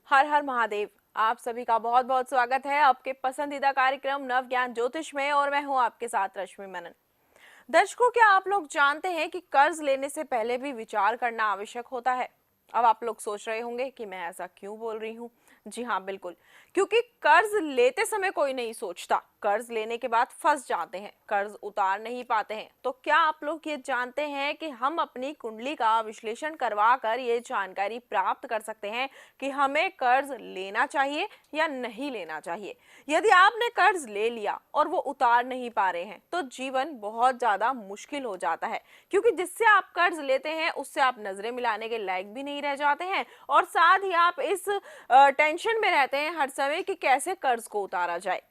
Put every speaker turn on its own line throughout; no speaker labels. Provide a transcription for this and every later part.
हर हर महादेव। आप सभी का बहुत बहुत स्वागत है आपके पसंदीदा कार्यक्रम नव ज्ञान ज्योतिष में और मैं हूं आपके साथ रश्मि मनन। दर्शकों, क्या आप लोग जानते हैं कि कर्ज लेने से पहले भी विचार करना आवश्यक होता है। अब आप लोग सोच रहे होंगे कि मैं ऐसा क्यों बोल रही हूँ। जी हाँ, बिल्कुल, क्योंकि कर्ज लेते समय कोई नहीं सोचता, कर्ज लेने के बाद फंस जाते हैं, कर्ज उतार नहीं पाते हैं। तो क्या आप लोग ये जानते हैं कि हम अपनी कुंडली का विश्लेषण करवा कर ये जानकारी प्राप्त कर सकते हैं कि हमें कर्ज लेना चाहिए या नहीं लेना चाहिए। यदि आपने कर्ज ले लिया और वो उतार नहीं पा रहे हैं तो जीवन बहुत ज्यादा मुश्किल हो जाता है, क्योंकि जिससे आप कर्ज लेते हैं उससे आप नजरें मिलाने के लायक भी नहीं रह जाते हैं और साथ ही आप इस टेंशन में रहते हैं हर समय कि कैसे कर्ज को उतारा जाए।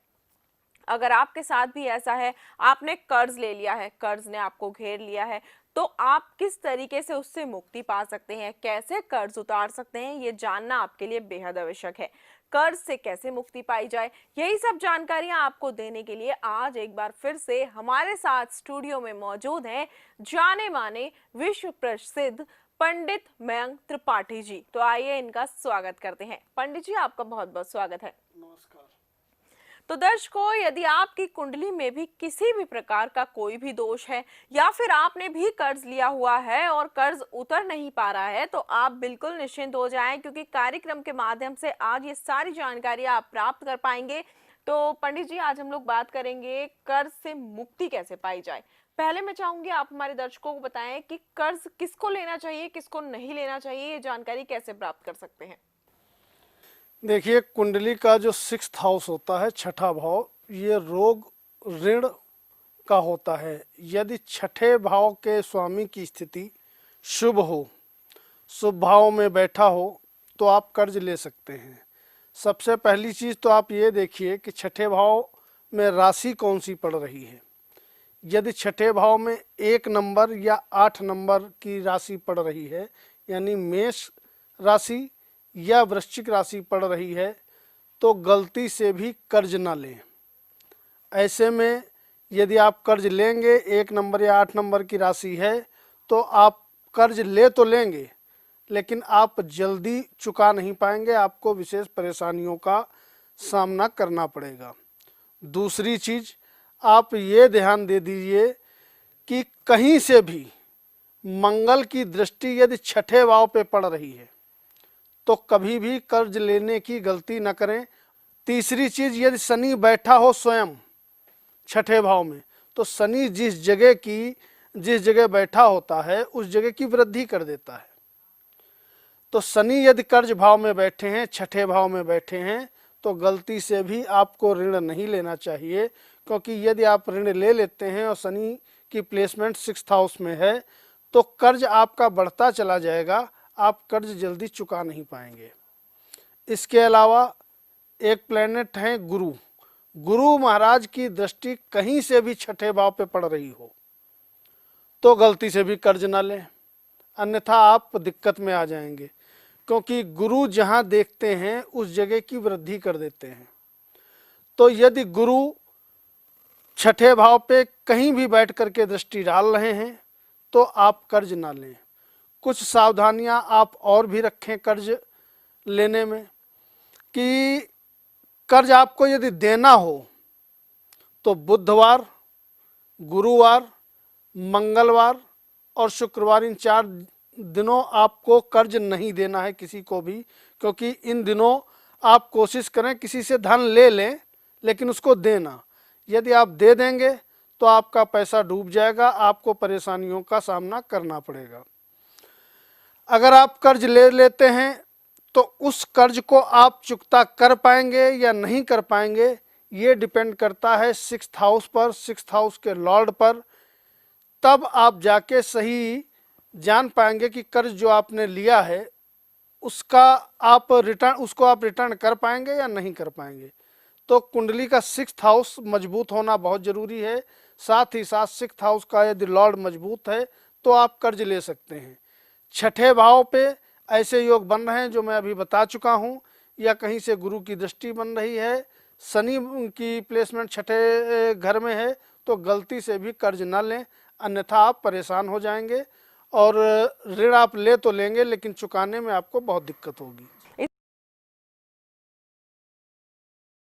अगर आपके साथ भी ऐसा है, आपने कर्ज ले लिया है, कर्ज ने आपको घेर लिया है, तो आप किस तरीके से उससे मुक्ति पा सकते हैं, कैसे कर्ज उतार सकते हैं, ये जानना आपके लिए बेहद आवश्यक है। कर्ज से कैसे मुक्ति पाई जाए, यही सब जानकारियां आपको देने के लिए आज एक बार फिर से हमारे साथ स्टूडियो में मौजूद हैं जाने माने विश्व प्रसिद्ध पंडित मयंक त्रिपाठी जी। तो आइए इनका स्वागत करते हैं। पंडित जी, आपका बहुत बहुत स्वागत है।
नमस्कार।
तो दर्शकों, यदि आपकी कुंडली में भी किसी भी प्रकार का कोई भी दोष है या फिर आपने भी कर्ज लिया हुआ है और कर्ज उतर नहीं पा रहा है, तो आप बिल्कुल निश्चिंत हो जाएं, क्योंकि कार्यक्रम के माध्यम से आज ये सारी जानकारी आप प्राप्त कर पाएंगे। तो पंडित जी, आज हम लोग बात करेंगे कर्ज से मुक्ति कैसे पाई जाए। पहले मैं चाहूंगी आप हमारे दर्शकों को बताएं कि कर्ज किसको लेना चाहिए, किसको नहीं लेना चाहिए, ये जानकारी कैसे प्राप्त कर सकते हैं।
देखिए, कुंडली का जो 6th हाउस होता है, छठा भाव, ये रोग ऋण का होता है। यदि छठे भाव के स्वामी की स्थिति शुभ हो, शुभ भाव में बैठा हो, तो आप कर्ज ले सकते हैं। सबसे पहली चीज़ तो आप ये देखिए कि छठे भाव में राशि कौन सी पड़ रही है। यदि छठे भाव में 1 नंबर या 8 नंबर की राशि पड़ रही है, यानी मेष राशि या वृश्चिक राशि पड़ रही है, तो गलती से भी कर्ज ना लें। ऐसे में यदि आप कर्ज लेंगे, 1 नंबर या 8 नंबर की राशि है, तो आप कर्ज ले तो लेंगे लेकिन आप जल्दी चुका नहीं पाएंगे, आपको विशेष परेशानियों का सामना करना पड़ेगा। दूसरी चीज़, आप ये ध्यान दे दीजिए कि कहीं से भी मंगल की दृष्टि यदि छठे भाव पे पड़ रही है तो कभी भी कर्ज लेने की गलती न करें। तीसरी चीज़, यदि शनि बैठा हो स्वयं छठे भाव में, तो शनि जिस जगह बैठा होता है उस जगह की वृद्धि कर देता है। तो शनि यदि कर्ज भाव में बैठे हैं, छठे भाव में बैठे हैं, तो गलती से भी आपको ऋण नहीं लेना चाहिए, क्योंकि यदि आप ऋण ले लेते हैं और शनि की प्लेसमेंट 6th हाउस में है तो कर्ज आपका बढ़ता चला जाएगा, आप कर्ज जल्दी चुका नहीं पाएंगे। इसके अलावा एक प्लेनेट है गुरु। गुरु महाराज की दृष्टि कहीं से भी छठे भाव पे पड़ रही हो तो गलती से भी कर्ज ना लें, अन्यथा आप दिक्कत में आ जाएंगे, क्योंकि गुरु जहां देखते हैं उस जगह की वृद्धि कर देते हैं। तो यदि गुरु छठे भाव पे कहीं भी बैठ करके दृष्टि डाल रहे हैं तो आप कर्ज ना लें। कुछ सावधानियां आप और भी रखें कर्ज लेने में, कि कर्ज आपको यदि देना हो तो बुधवार, गुरुवार, मंगलवार और शुक्रवार, इन 4 दिनों आपको कर्ज नहीं देना है किसी को भी, क्योंकि इन दिनों आप कोशिश करें किसी से धन ले लें लेकिन उसको देना। यदि आप दे देंगे तो आपका पैसा डूब जाएगा, आपको परेशानियों का सामना करना पड़ेगा। अगर आप कर्ज ले लेते हैं तो उस कर्ज को आप चुकता कर पाएंगे या नहीं कर पाएंगे, ये डिपेंड करता है 6th हाउस पर, 6th हाउस के लॉर्ड पर। तब आप जाके सही जान पाएंगे कि कर्ज जो आपने लिया है उसको आप रिटर्न कर पाएंगे या नहीं कर पाएंगे। तो कुंडली का 6th हाउस मजबूत होना बहुत ज़रूरी है। साथ ही साथ 6th हाउस का यदि लॉर्ड मजबूत है तो आप कर्ज ले सकते हैं। छठे भाव पे ऐसे योग बन रहे हैं जो मैं अभी बता चुका हूँ, या कहीं से गुरु की दृष्टि बन रही है, शनि की प्लेसमेंट छठे घर में है, तो गलती से भी कर्ज न लें, अन्यथा आप परेशान हो जाएंगे और ऋण आप ले तो लेंगे लेकिन चुकाने में आपको बहुत दिक्कत होगी।